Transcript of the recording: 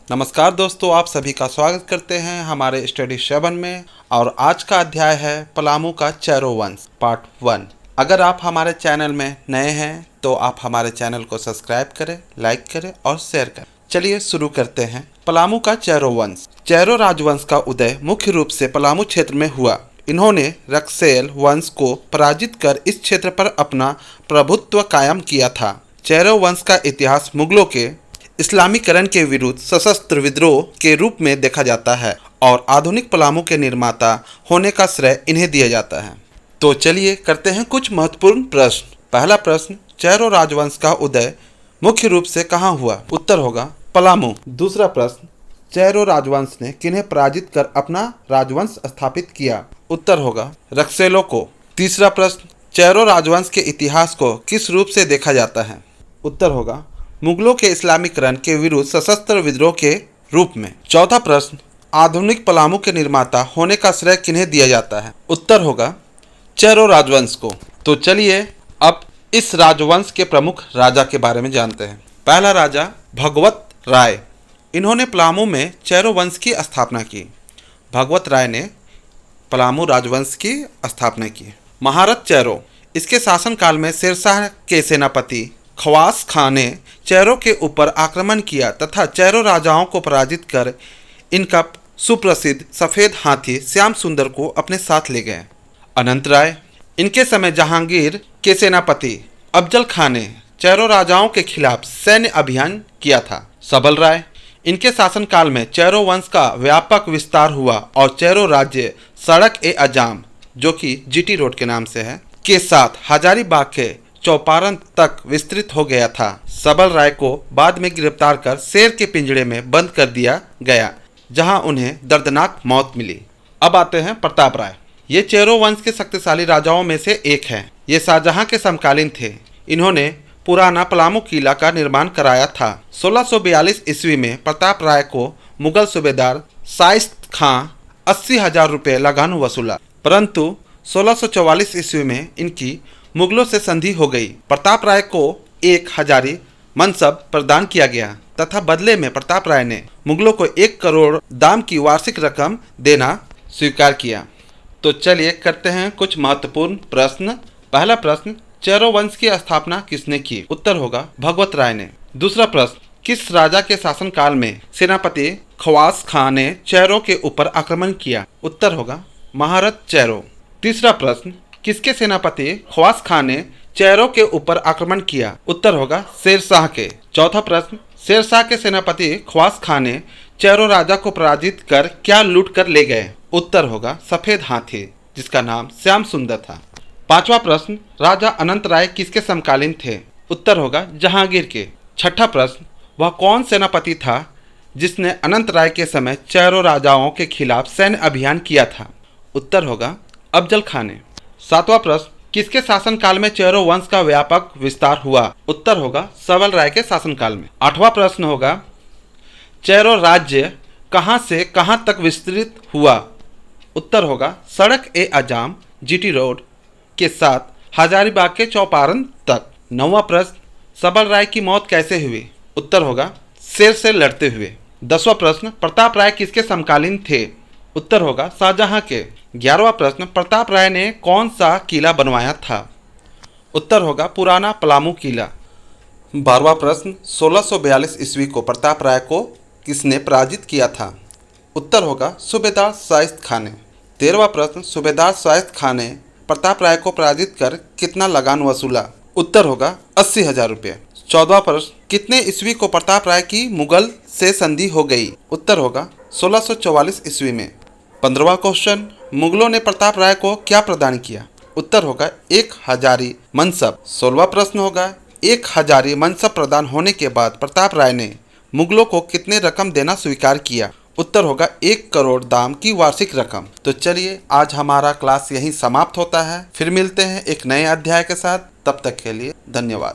नमस्कार दोस्तों, आप सभी का स्वागत करते हैं हमारे स्टडी 7 में। और आज का अध्याय है पलामू का चेरो वंश पार्ट 1। अगर आप हमारे चैनल में नए हैं तो आप हमारे चैनल को सब्सक्राइब करें, लाइक करें और शेयर करें। चलिए शुरू करते हैं। पलामू का चेरो वंश। चेरो राजवंश का उदय मुख्य रूप से पलामू क्षेत्र में हुआ। इन्होंने रक्सेल वंश को पराजित कर इस क्षेत्र पर अपना प्रभुत्व कायम किया था। चेरो वंश का इतिहास मुगलों के इस्लामीकरण के विरुद्ध सशस्त्र विद्रोह के रूप में देखा जाता है और आधुनिक पलामू के निर्माता होने का श्रेय इन्हें दिया जाता है। तो चलिए करते हैं कुछ महत्वपूर्ण प्रश्न। पहला प्रश्न, चेरो राजवंश का उदय मुख्य रूप से कहाँ हुआ? उत्तर होगा पलामू। दूसरा प्रश्न, चेरो राजवंश ने किन्हें पराजित कर अपना राजवंश स्थापित किया? उत्तर होगा रक्सेलों को। तीसरा प्रश्न, चेरो राजवंश के इतिहास को किस रूप से देखा जाता है? उत्तर होगा मुगलों के इस्लामीकरण के विरुद्ध सशस्त्र विद्रोह के रूप में। चौथा प्रश्न, आधुनिक पलामू के निर्माता होने का श्रेय किन्हें दिया जाता है? उत्तर होगा चेरो राजवंश को। तो चलिए अब इस राजवंश के प्रमुख राजा के बारे में जानते हैं। पहला राजा भगवत राय। इन्होंने पलामू में चेरो वंश की स्थापना की। भगवत राय ने पलामू राजवंश की स्थापना की। महारत चेरो। इसके शासनकाल में शेरशाह के सेनापति खवास खां ने चेरो के ऊपर आक्रमण किया तथा चेरो राजाओं को पराजित कर इनका सुप्रसिद्ध सफ़ेद हाथी श्याम सुंदर को अपने साथ ले गए। अनंत राय। इनके समय जहांगीर के सेनापति अफजल खां ने चेरो राजाओं के खिलाफ सैन्य अभियान किया था। सबल राय। इनके शासनकाल में चेरो वंश का व्यापक विस्तार हुआ और चेरो राज्य सड़क ए अजाम, जो कि जीटी रोड के नाम से है, के साथ हजारीबाग के चौपारण तक विस्तृत हो गया था। सबल राय को बाद में गिरफ्तार कर शेर के पिंजड़े में बंद कर दिया गया, जहां उन्हें दर्दनाक मौत मिली। अब आते हैं प्रताप राय। ये चेरो वंश के शक्तिशाली राजाओं में से एक हैं। ये शाहजहां के समकालीन थे। इन्होंने पुराना पलामू किला का निर्माण कराया था। 1642 ईस्वी में प्रताप राय को मुगल सूबेदार शाइस्त खां 80,000 रुपये लगान वसूला, परंतु 1644 ईस्वी में इनकी मुगलों से संधि हो गई। प्रताप राय को एक हजारी मनसब प्रदान किया गया तथा बदले में प्रताप राय ने मुगलों को 1 करोड़ दाम की वार्षिक रकम देना स्वीकार किया। तो चलिए करते हैं कुछ महत्वपूर्ण प्रश्न। पहला प्रश्न, चेरो वंश की स्थापना किसने की? उत्तर होगा भगवत राय ने। दूसरा प्रश्न, किस राजा के शासनकाल में सेनापति खवास खां ने चेरो के ऊपर आक्रमण किया? उत्तर होगा महारत चेरो। तीसरा प्रश्न, किसके सेनापति खवास खां ने चेरो के ऊपर आक्रमण किया? उत्तर होगा शेरशाह के। चौथा प्रश्न, शेरशाह के सेनापति खवास खां ने चेरो राजा को पराजित कर क्या लूट कर ले गए? उत्तर होगा सफेद हाथी, जिसका नाम श्याम सुंदर था। पांचवा प्रश्न, राजा अनंत राय किसके समकालीन थे? उत्तर होगा जहांगीर के। छठा प्रश्न, वह कौन सेनापति था जिसने अनंत राय के समय चेरो राजाओं के खिलाफ सैन्य अभियान किया था? उत्तर होगा अफजल खां ने। सातवां प्रश्न, किसके शासनकाल में चेरो वंश का व्यापक विस्तार हुआ? उत्तर होगा सबल राय के शासनकाल में। आठवां प्रश्न होगा चेरो राज्य कहां से कहां तक विस्तृत हुआ? उत्तर होगा सड़क ए अजाम जीटी रोड के साथ हजारीबाग के चौपारण तक। नौवां प्रश्न, सबल राय की मौत कैसे हुई? उत्तर होगा शेर से लड़ते हुए। 10वां प्रश्न, प्रताप राय किसके समकालीन थे? उत्तर होगा शाहजहां के। 11वां प्रश्न, प्रताप राय ने कौन सा किला बनवाया था? उत्तर होगा पुराना पलामू किला। 12वां प्रश्न, 1642 ईस्वी को प्रताप राय को किसने पराजित किया था? उत्तर होगा सूबेदार शाइस्त खां ने। 13वां प्रश्न, सूबेदार शाइस्त खां ने प्रताप राय को पराजित कर कितना लगान वसूला? उत्तर होगा 80,000 रुपये। 14वां प्रश्न, कितने ईस्वी को प्रताप राय की मुगल से संधि हो गई? उत्तर होगा 1644 ईस्वी में। 15वां क्वेश्चन, मुगलों ने प्रताप राय को क्या प्रदान किया? उत्तर होगा 1 हजारी मनसब। 16वां प्रश्न होगा 1 हजारी मनसब प्रदान होने के बाद प्रताप राय ने मुगलों को कितने रकम देना स्वीकार किया? उत्तर होगा 1 करोड़ दाम की वार्षिक रकम। तो चलिए आज हमारा क्लास यहीं समाप्त होता है। फिर मिलते हैं एक नए अध्याय के साथ। तब तक के लिए धन्यवाद।